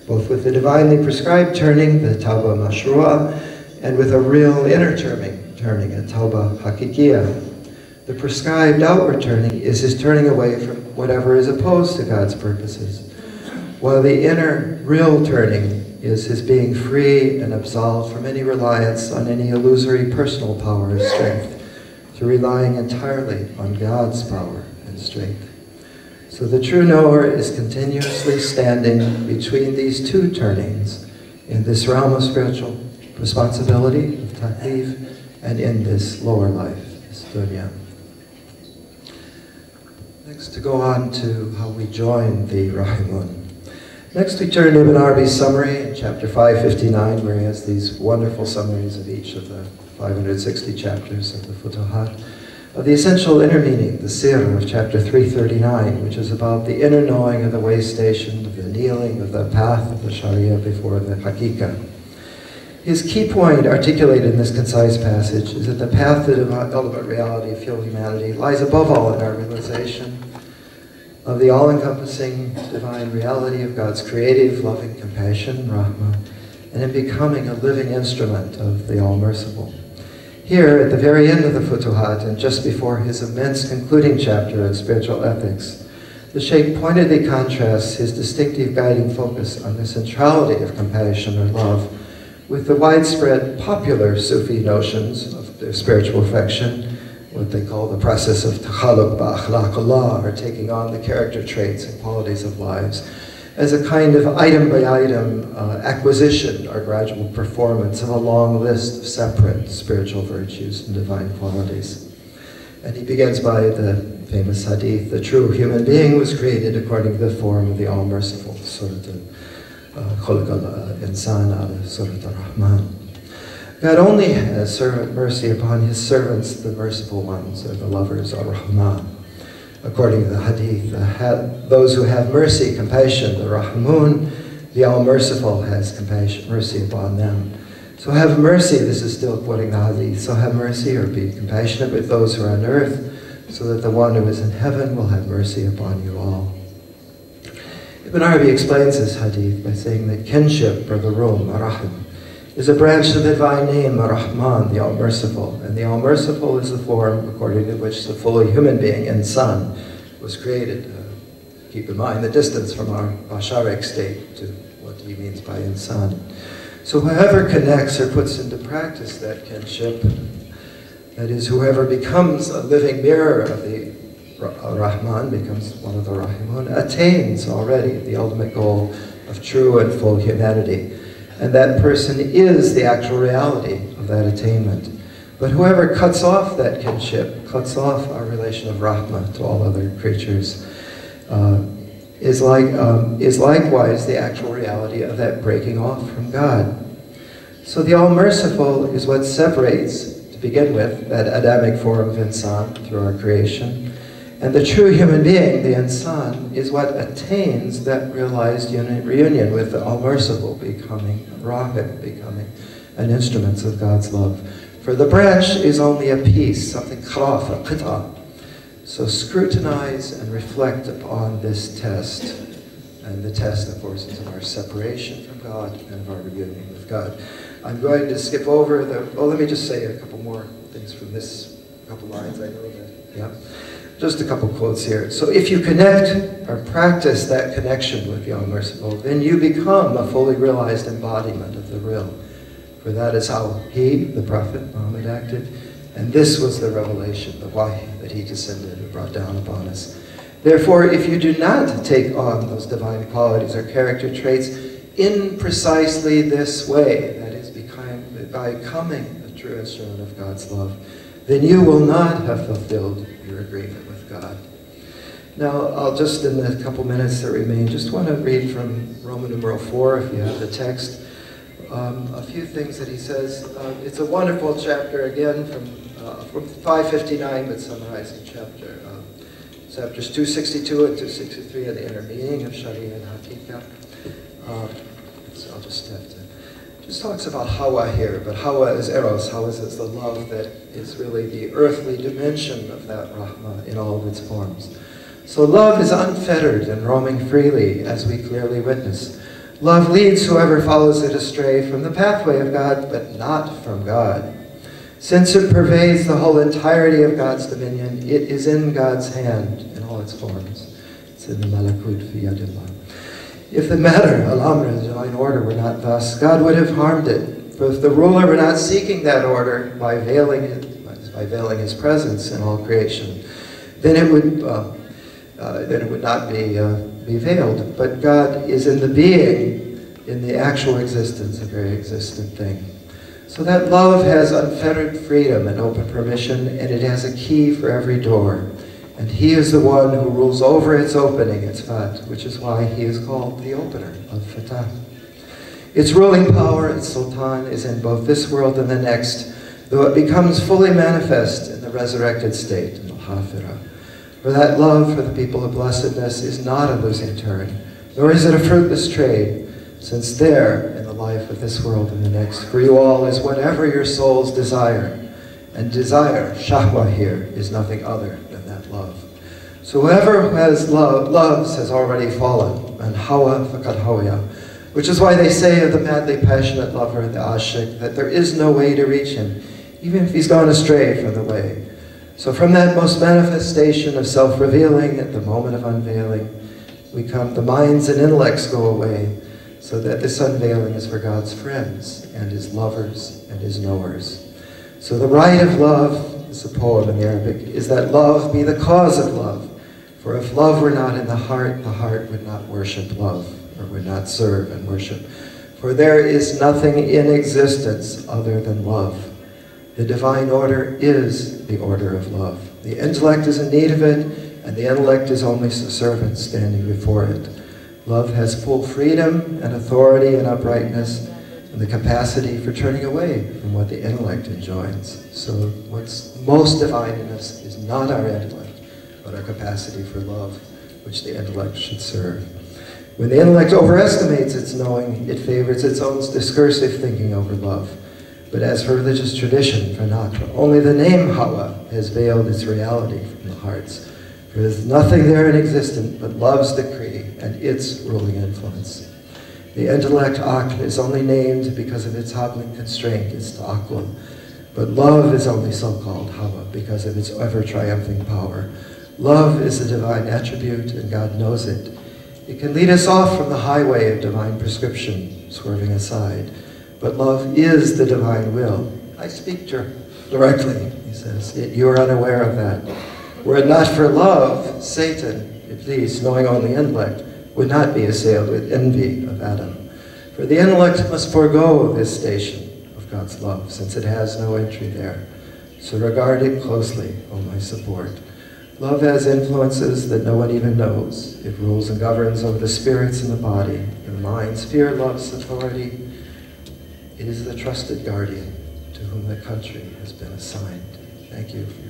both with the divinely prescribed turning, the tawbah mashru'ah, and with a real inner turning, a tawbah haqiqiyah. The prescribed outward turning is his turning away from whatever is opposed to God's purposes, while the inner, real turning is his being free and absolved from any reliance on any illusory personal power or strength, to relying entirely on God's power and strength. So the true knower is continuously standing between these two turnings, in this realm of spiritual responsibility, of taklif, and in this lower life, this dunya. Next, to go on to how we join the Rahimun. Next, we turn to Ibn Arabi's summary in chapter 559, where he has these wonderful summaries of each of the 560 chapters of the Fütuhat, of the essential inner meaning, the sir of chapter 339, which is about the inner knowing of the way station, of the kneeling, of the path of the Sharia before the Hakikate. His key point articulated in this concise passage is that the path to the ultimate reality of full humanity lies above all in our realization of the all-encompassing divine reality of God's creative, loving compassion, Rahmah, and in becoming a living instrument of the All-Merciful. Here, at the very end of the Fütuhat, and just before his immense concluding chapter in spiritual ethics, the Sheikh pointedly contrasts his distinctive guiding focus on the centrality of compassion or love with the widespread popular Sufi notions of their spiritual perfection, what they call the process of takhalluq ba'akhlaqullah, or taking on the character traits and qualities of lives, as a kind of item-by-item acquisition or gradual performance of a long list of separate spiritual virtues and divine qualities. And he begins by the famous hadith, the true human being was created according to the form of the All-Merciful, Surat al-Khulq al-Insan al-Surat al-Rahman. God only has mercy upon his servants, the merciful ones, or the lovers, ar-Rahman. According to the hadith, those who have mercy, compassion, the Rahmun, the All-Merciful has compassion, mercy upon them. So have mercy, this is still quoting the hadith, so have mercy or be compassionate with those who are on earth, so that the one who is in heaven will have mercy upon you all. Ibn Arabi explains this hadith by saying that kinship, or the rum, ar-Rahim, is a branch of the divine name, ar-Rahman, the All-Merciful. And the All-Merciful is the form according to which the fully human being, insan, was created. Keep in mind the distance from our basharic state to what he means by insan. So whoever connects or puts into practice that kinship, that is, whoever becomes a living mirror of the Rahman, becomes one of the Rahimun, attains already the ultimate goal of true and full humanity. And that person is the actual reality of that attainment. But whoever cuts off that kinship, cuts off our relation of Rahmah to all other creatures, is likewise the actual reality of that breaking off from God. So the All-Merciful is what separates, to begin with, that Adamic form of insan through our creation. And the true human being, the insan, is what attains that realized reunion with the All-Merciful, becoming Rahim, becoming an instrument of God's love. For the branch is only a piece, something kharaf, a qita. So scrutinize and reflect upon this test. And the test, of course, is of our separation from God and of our reunion with God. I'm going to skip over let me just say a couple more things from this, couple lines, I know that, yeah. Just a couple quotes here. So if you connect or practice that connection with the All-Merciful, then you become a fully realized embodiment of the real. For that is how he, the Prophet Muhammad, acted. And this was the revelation, the wahi that he descended and brought down upon us. Therefore, if you do not take on those divine qualities or character traits in precisely this way, that is, by becoming a true instrument of God's love, then you will not have fulfilled your agreement with God. Now, I'll just, in the couple minutes that remain, just want to read from Roman numeral 4, if you have the text, a few things that he says. It's a wonderful chapter, again, from 559, but summarizing chapters 262 and 263 of the inner meaning of Sharia and Hakikate. So I'll just have to. Just talks about Hawa here, but Hawa is Eros. Hawa is the love that is really the earthly dimension of that Rahmah in all of its forms. So love is unfettered and roaming freely, as we clearly witness. Love leads whoever follows it astray from the pathway of God, but not from God. Since it pervades the whole entirety of God's dominion, it is in God's hand in all its forms. It's in the Malakut fi Yadillah. If the matter, al-amr, the divine order, were not thus, God would have harmed it. For if the ruler were not seeking that order by veiling his presence in all creation, then it would not be veiled. But God is in the being, in the actual existence, a very existent thing. So that love has unfettered freedom and open permission, and it has a key for every door. And he is the one who rules over its opening, its fat, which is why he is called the opener of Fatah. Its ruling power, its sultan, is in both this world and the next, though it becomes fully manifest in the resurrected state, in al-Hafirah. For that love for the people of blessedness is not a losing turn, nor is it a fruitless trade, since there, in the life of this world and the next, for you all is whatever your souls desire. And desire, shahwa here, is nothing other than that love. So whoever has loves has already fallen, and hawa faqad hawaya, which is why they say of the madly passionate lover, the ashik, that there is no way to reach him, even if he's gone astray from the way. So from that most manifestation of self-revealing at the moment of unveiling, the minds and intellects go away, so that this unveiling is for God's friends and his lovers and his knowers. So the right of love, is a poem in the Arabic, is that love be the cause of love. For if love were not in the heart would not worship love, or would not serve and worship. For there is nothing in existence other than love. The divine order is the order of love. The intellect is in need of it, and the intellect is only a servant standing before it. Love has full freedom and authority and uprightness, and the capacity for turning away from what the intellect enjoins. So what's most divine in us is not our intellect, but our capacity for love, which the intellect should serve. When the intellect overestimates its knowing, it favors its own discursive thinking over love. But as for religious tradition, for Natra, only the name Hawa has veiled its reality from the hearts. For there is nothing there in existence but love's decree and its ruling influence. The intellect Aql is only named because of its hobbling constraint, its ta'aqul. But love is only so-called Hawa because of its ever-triumphing power. Love is a divine attribute, and God knows it. It can lead us off from the highway of divine prescription, swerving aside. But love is the divine will. I speak directly, he says, yet you are unaware of that. Were it not for love, Satan, Iblis, knowing only intellect, would not be assailed with envy of Adam. For the intellect must forego this station of God's love, since it has no entry there. So regard it closely, O my support. Love has influences that no one even knows. It rules and governs over the spirits and the body. The minds fear love's authority. It is the trusted guardian to whom the country has been assigned. Thank you for your